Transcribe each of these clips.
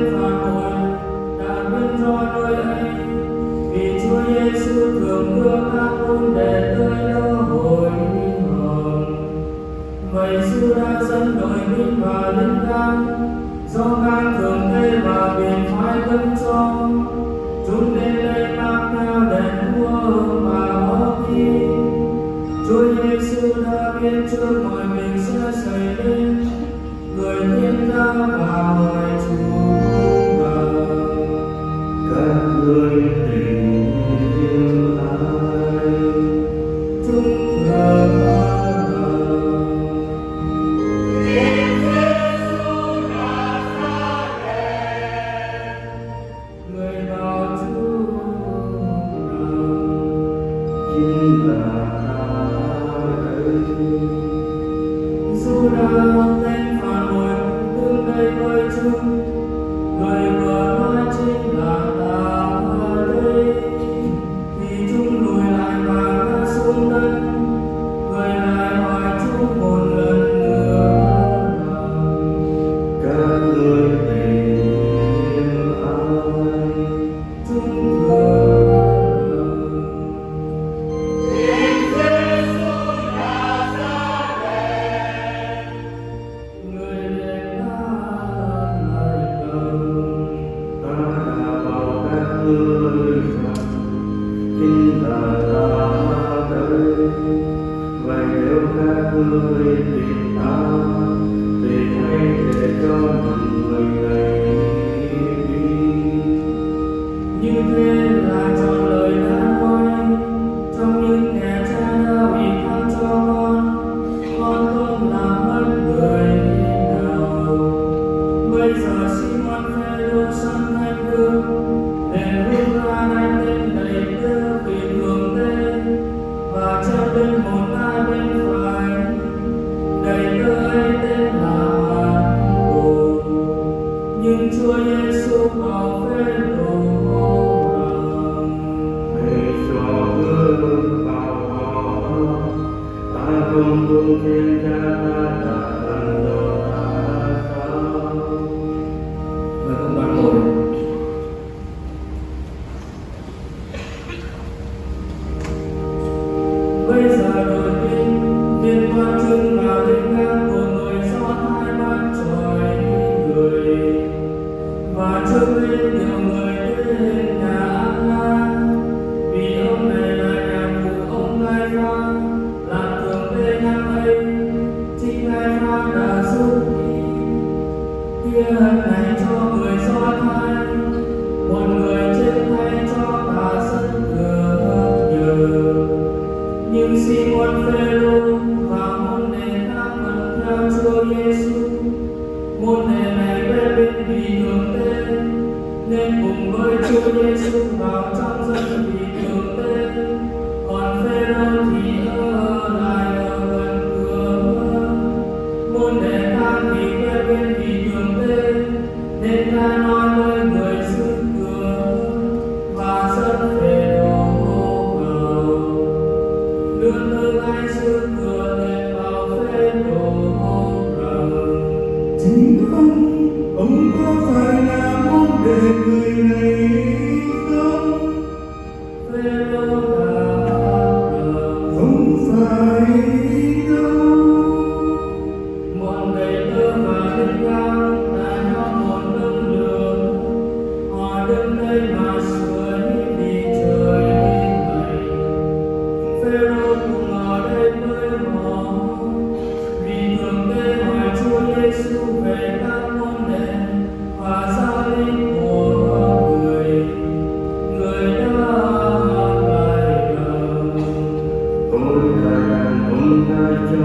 tên phạt tội đã biến do nơi ấy, vì Chúa Giêsu thường đưa các môn đệ tới đó hồi hồng. Vậy Giu-đa dẫn đội binh và lính gác, do ngang thường tây và biển phái cấm cho, chúng đến đây mang theo đèn đuốc và bó đi. Chúa Giêsu đã biết trước mọi việc sẽ xảy đến, người thiên ra và hỏi chúng rằng: các ngươi tình yêu ai? Chúng thường nói rằng: người bảo chúng rằng: Chính là ta ấy. Giu-đa tên phản bội đứng đây với chúng, người vừa nói chính là ta đây. Thì chúng lùi lại và ngã xuống đất, người lại hỏi chúng một lần nữa rằng: Các ngươi tình yêu ai? chúng thường nói rằng: người liền đáp lại rằng: Ta đã bảo các ngươi rằng chính là ta đây. Vậy nếu các ngươi tìm ta thì hãy để cho người này đi. Như thế là chọn lời đã nói trong những kẻ cha đã ủy thác cho con không làm mất người nào. Bây giờ Simon Phêrô săn thanh gươm, để rút ra đánh tên đầy tớ vì thường tê, và treo lên một ngai bên phải. Đầy tớ ấy tên là Marco. Nhưng Chúa Giêsu bảo Phêrô rằng: Hãy cho bước vào họ. Ta không buông thiên cha ta đã dặn dò ta sao? Mời các bạn ngồi. Bây giờ đội binh viên quan trưng và lính gác của người rót hai bát chòi người, và trước lên nhiều người đến nhà Anna, vì ông này là nhà cụ ông Lai Pha, làm thường tê năm ấy. Chính Lai Pha đã giúp đi kia này cho người Do Thái, một người chết thay cho cả dân thừa nhờ. Nhưng Simon Phêrô và môn đệ khác vẫn theo Chúa Giêsu. Môn đệ này quen biết vì thường tê, nên cùng với Chúa Giêsu vào trong dân vì thường tê. Còn Phêrô thì ở lại ở gần cửa. Môn đệ khác thì quen biết vì thường tê, nên đã nói với người giữ cửa và dẫn Phêrô vào. Đưa tới ngay giữ cửa để bảo Phêrô rằng: Chính ông có phải là môn đệ người này không? Phêrô đáp rằng: Không phải đâu. Bọn đầy tớ và lính gác đã nhóm một lưng đường, họ đứng đây mà sưởi vì trời lạnh. Phêrô cùng ở đây với họ, vì thường tê hỏi Chúa Giêsu về các môn đệ và giáo lý của người. Người đã lại rằng: Tôi đã công khai cho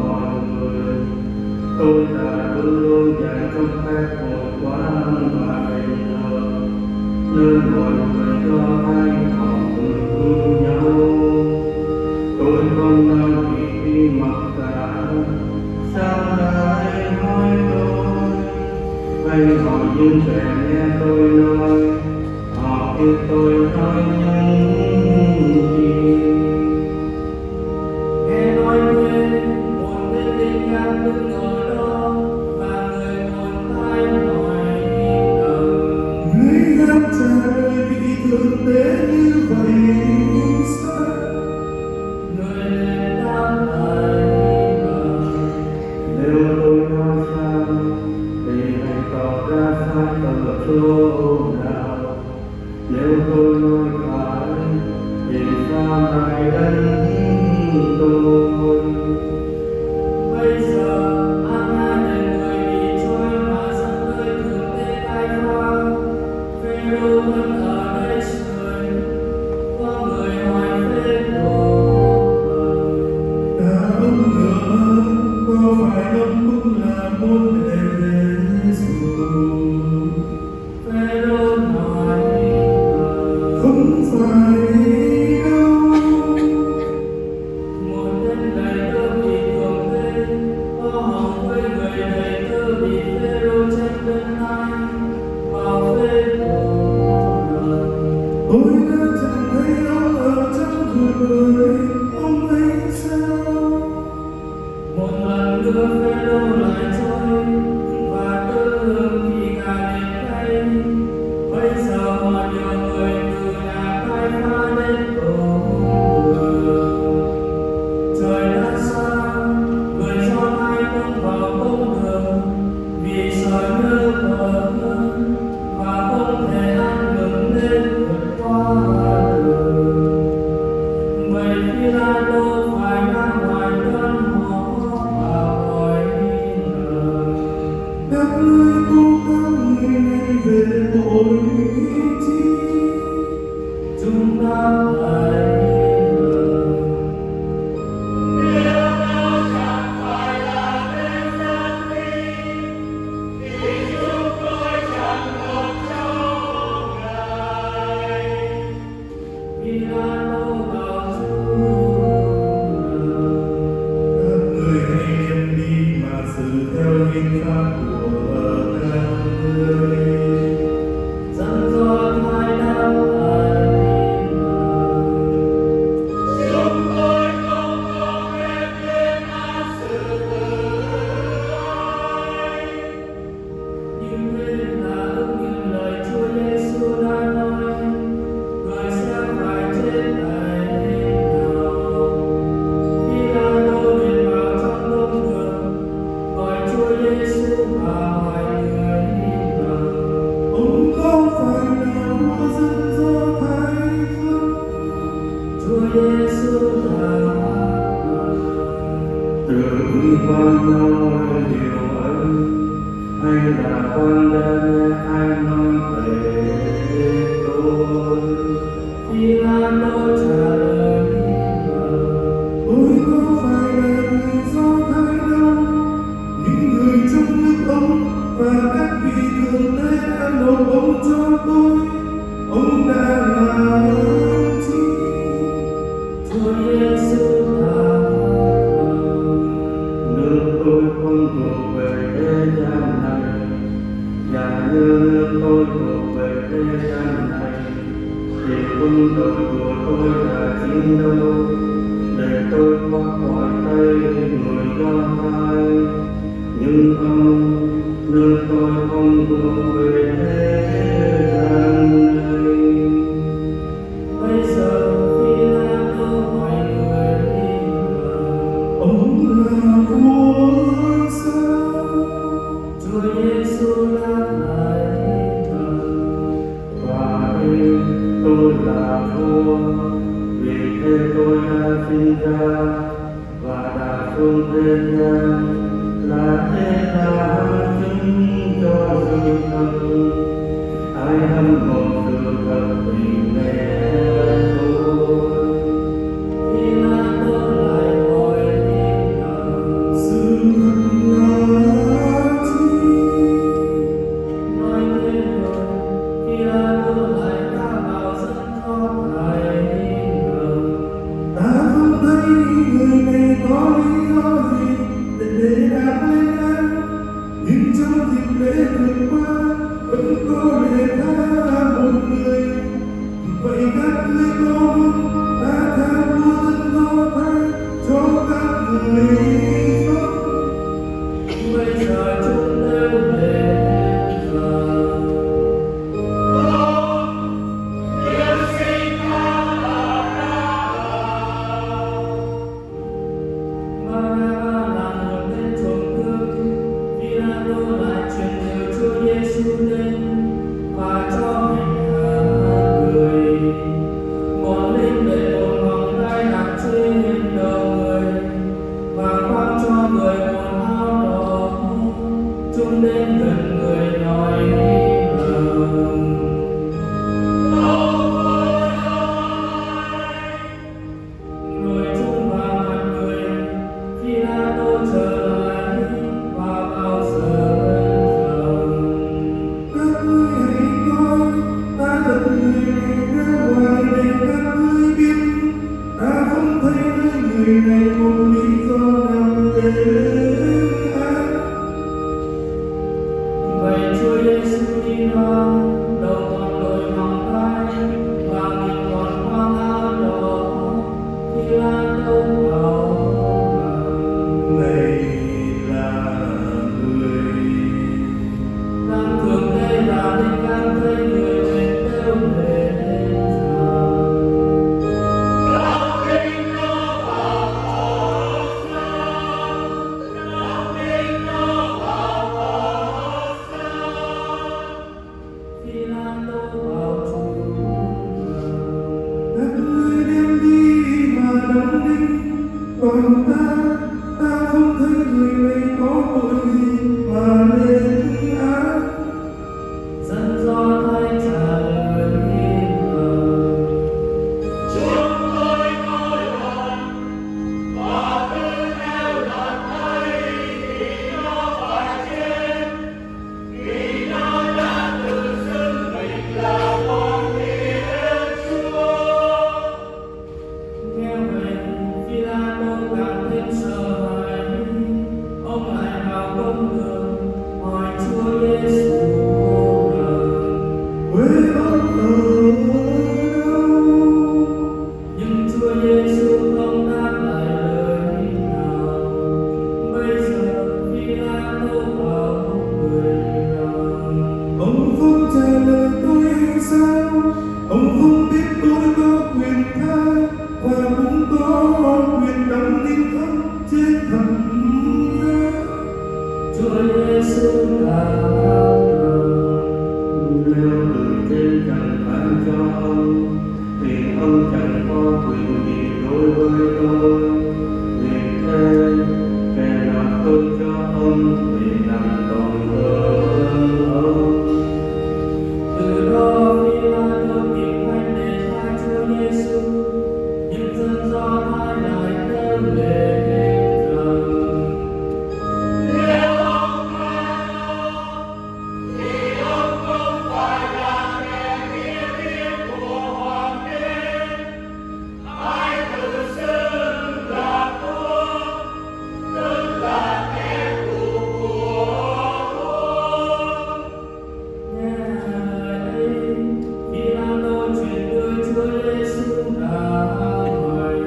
mọi người. Tôi đã luôn luôn dạy trong phép hội quán và đền thờ, nơi mọi người cho hay học cùng nhau. Tôi không đang bị mặc cả. Sao lại hỏi tôi? Hay hỏi những kẻ nghe tôi nói, họ biết tôi nói những gì? Nghe nói thế, một tên lính gác đứng ở đó, và người một tay hỏi rằng: sai ở chỗ nào? Nếu tôi nói phải thì sao lại đánh tôi? Bây giờ Anna đến người bị trôi mà dẫn tới thượng đế tai qua. Phêrô vẫn ở đây trời. Có người hỏi Phêrô Ông nữa, có phải ông cũng là môn đệ Giêsu? Phêrô nói Không phải đâu. một tên đầy tớ bị tuồng lên. Có hỏng với người đầy tớ bị Phêrô tranh bên ai. Bảo Phêrô Tôi đã chẳng thấy ông ở trong cuộc đời, ông ấy sao? một lần nữa Phêrô lại trôi và tớ hương thì cả đến đây. Bây giờ họ nhiều người từ nhà khai phá đến tổ đường. Trời đã sáng, người do ai không vào công đường vì sợ nhớ bờ hơn và không thể ăn mừng nên vượt qua đường. Vậy Phi-la-tô phải ra ngoài cơn họ và hỏi lời. Các ngươi tố cáo người này về tội chi? Chúng ta phải lời. Phi-la-tô bảo chúng Các người hãy đem đi mà xử theo hiến pháp của các ngươi. rằng do Thái đã phải nhưng nên là ứng nghiệm lời Chúa Giêsu đã nói, người sẽ phải chết tại thế nào. Phi-la-tô liền vào trong công đường, gọi Chúa Giêsu và hỏi người rằng: Ông có phải là vua dân Do Thái không? Chúa Giêsu là Tưởng con nói điều ấy, hay là con đã nghe ai nói về tôi? Phi-la-tô trả lời rằng: Tôi có phải là người Do Thái đâu? Những người trong nước ông và các vị thượng đế đã nộp ông cho tôi. Ông đã làm chi? Chúa Giêsu là Nước tôi không thuộc về thế gian này, và như nước tôi thuộc về thế gian này, thì quân đội của tôi là chiến đấu, để tôi thoát khỏi tay người Do Thái. Nhưng ông, nước tôi không thuộc về thế gian này. bây giờ Phi-la-tô hỏi người rằng: Ông là vua sao? Chúa Giêsu đáp lại rằng: Phải, tôi là vua, vì thế tôi đã sinh ra và đã xuống thế gian, là thế đã chứng cho sự thật. Ai hâm mộ sự thật thì nghe tôi. Phi-la-tô lại hỏi rằng: Sự thật là chi? nói thế rồi, Phi-la-tô lại ca bảo dân Do Thái rằng: Ta không thấy người này có lý do gì để đạp lên anh, nhưng trong dịp lễ vừa qua vẫn có lễ tha một người. Vậy các ngươi có muốn ta tha vua dân Do Thái cho các người không? bây giờ chúng đều về rằng: Ba-ra-ba là một tên trộm cướp. Phi-la-tô lại truyền điều Chúa Giêsu ra đầu còn đôi vòng tay và mình còn khoác áo đỏ khi là đâu vào này là người đang thường đây là nên cảm thấy người mình đều về khi là đâu vào các người đem đi mà đóng đinh còn ta không thấy người này có tội gì mà lên án. dân do thay trả lời nghe vậy Phi-la-tô càng thêm sợ hãi. Ông lại vào công đường hỏi Chúa Giêsu rằng Với ông ở đâu? nhưng Chúa Giêsu không đáp lại lời nào. Bây giờ Phi-la-tô bảo người rằng Ông không trả lời tôi hay sao? Ông không biết tôi có quyền tha và cũng có quyền đóng đinh ông trên thập giá. Chúa Giêsu đáp rằng Nếu từ trên chẳng phán cho ông thì ông chẳng có quyền gì đối với tôi. Vì thế kẻ nào tôi cho ông thì nằm còn hơn ông. từ đó Phi-la-tô tìm cách để tha Chúa Giêsu, nhưng dân Do Thái lại kêu lên rằng nghe lời ấy, Phi-la-tô chuyển đưa Chúa Giêsu ra ngoài.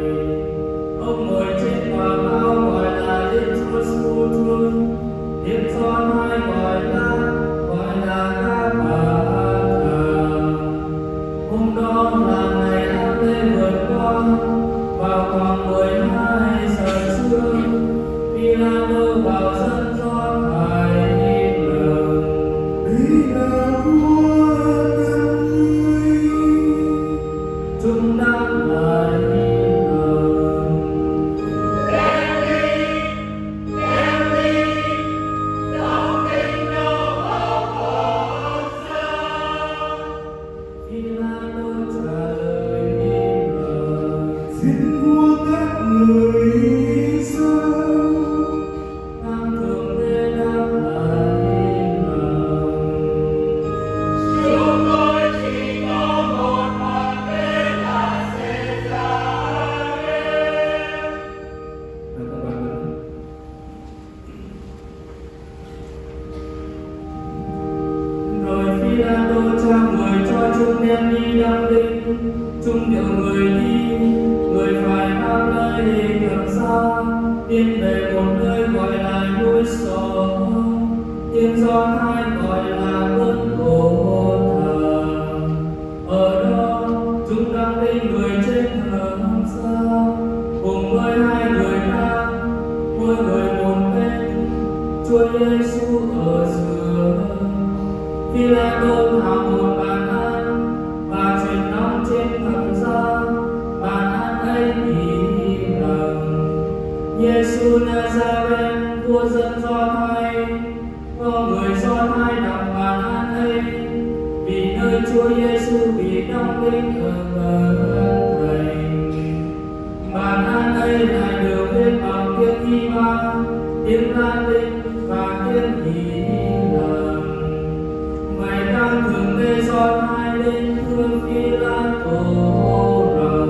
Ông ngồi trên tòa cao gọi là Đức Chúa Giêsu, tiếng Do Thái gọi là các bà thà. Hôm đó là ngày ăn lễ vượt qua, vào khoảng 12 giờ trưa, Phi-la-tô bảo dân Do Thái rằng Đây là vua các ngươi. chúng đáp lại rằng Phi-la-tô trả lời rằng Xin vua các người sao? đang thường thế đáp lại rằng rồi Phi-la-tô trao người cho chúng đem đi đóng đinh. Chúng điều người đi, người phải mang nơi cầm xa, tiến về một nơi gọi là núi Sò, tiếng Do Thái gọi là quân Cổ Thà. Ở đó chúng đóng đinh người trên thờ xa, cùng với 2 người khác, mỗi người một bên, Chúa Giêsu ở giữa. Phi-la-tô thảo một bàn ăn và truyền nóng trên thập giá. Bàn ăn ấy ghi rằng Giêsu Na-za-ren, vua dân Do Thái. Có người Do Thái đọc bàn ăn ấy vì nơi Chúa Giêsu bị đóng đinh ở gần thành. Bàn ăn ấy lại được viết bằng tiếng Hy-va, tiếng La-tinh và tiếng Hy Lạp. Vậy đang thường gây Do Thái lên thưa Phi-la-tô rằng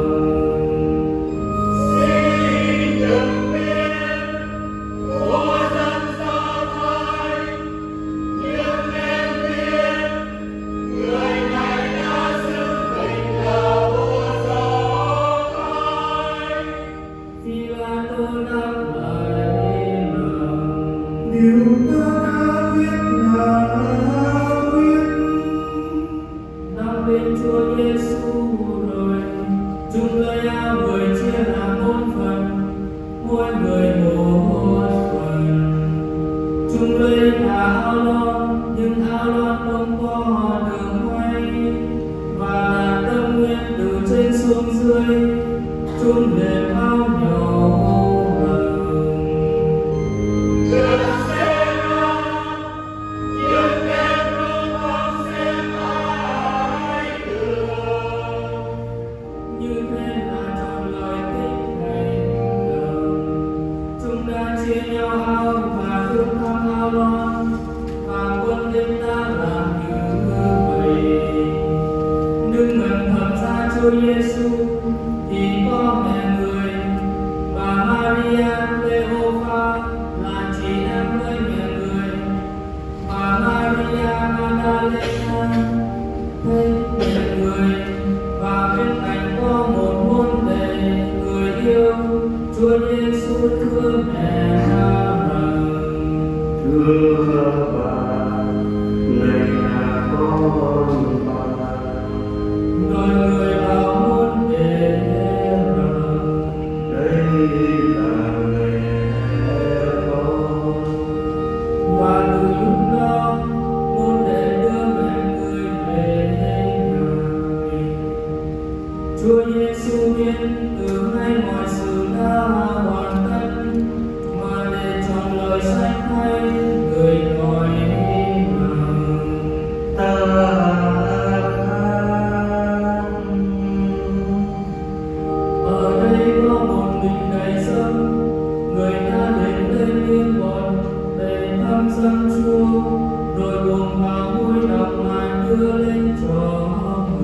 và môi đọc lại đưa lên cho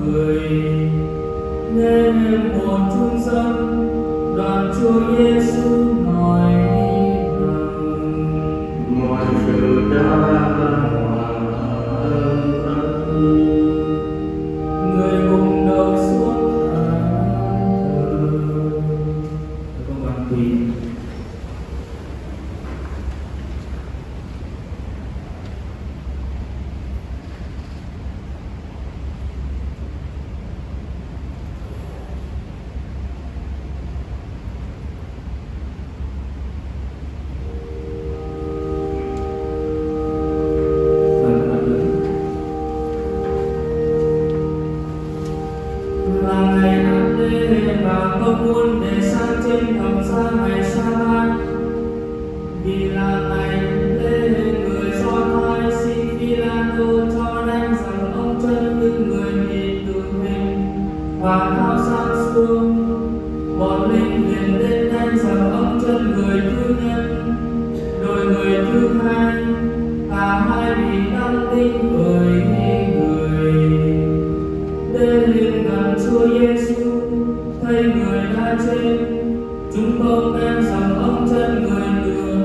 người. Nên một trung tâm đoàn Chúa Giêsu nói rằng mọi sự đã hoàn tất. người gục đầu xuống thờ. Công an quỳ. Là ngày ăn lễ và không muốn để sang trên thập giá ngày Sa-bát, vì là ngày lễ người Do Thái xin Phi-la-tô cho đánh rằng ông chân những người bị tử hình và tháo xác xuống. Bọn lính liền đến đánh rằng ông chân người thứ nhất, rồi người thứ hai, cả hai bị đóng đinh bởi người. Đến gần Chúa Giêsu, thấy người đã chết, chúng không đem rằng ông chân người nữa,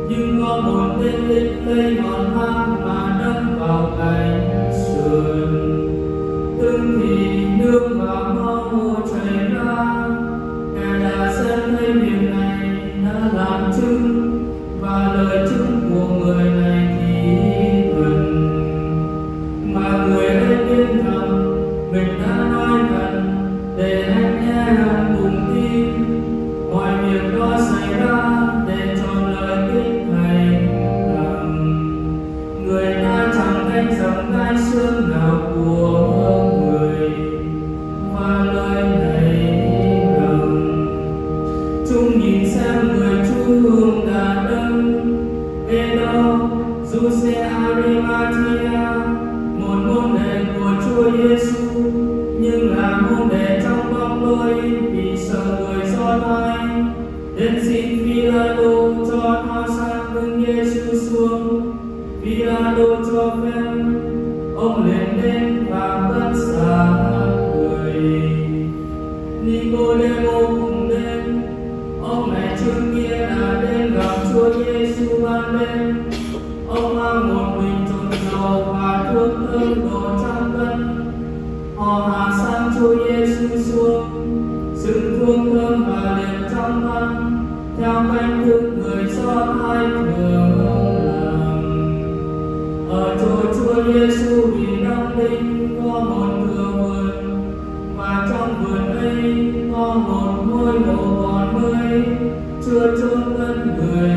nhưng có một tên lính lấy ngọn thang mà đâm vào cạnh sườn. Từng thì nước và máu chảy ra. Kẻ đã xem thấy việc này đã làm chứng, và lời chứng của người này thì gần. Mà người ấy biết rằng mình đã nói thật, để anh em cùng tin. Mọi việc đó xảy ra để tròn lời kinh Thầy rằng người ta chẳng đánh rằng gai xương nào của người. Và lời này rằng chúng nhìn xem người Chúa đã đâm. Ê đâu, Giuse Arimathea, một môn đệ của Chúa Giêsu, nhưng là môn đệ trong bóng tối vì sợ người Do Thái. Đến xin Phi-la-tô cho tháo xác lưng Giêsu xuống. Phi-la-tô cho phép, ông liền đến và cất xác người. Nicôđêmô cùng đến, ông mẹ trước kia đã đến gặp Chúa Giêsu ban đêm. Ông mang một bình trộn dầu và thuốc thơm độ 100 cân. Họ hạ sang Chúa Giêsu xuống, dựng thuốc thơm và liền trong thân, theo cách thức người Do Thái thường làm. Ở chỗ Chúa Giêsu bị đóng đinh có một thửa vườn, và trong vườn ấy có một ngôi mộ còn mới chưa chôn cất người.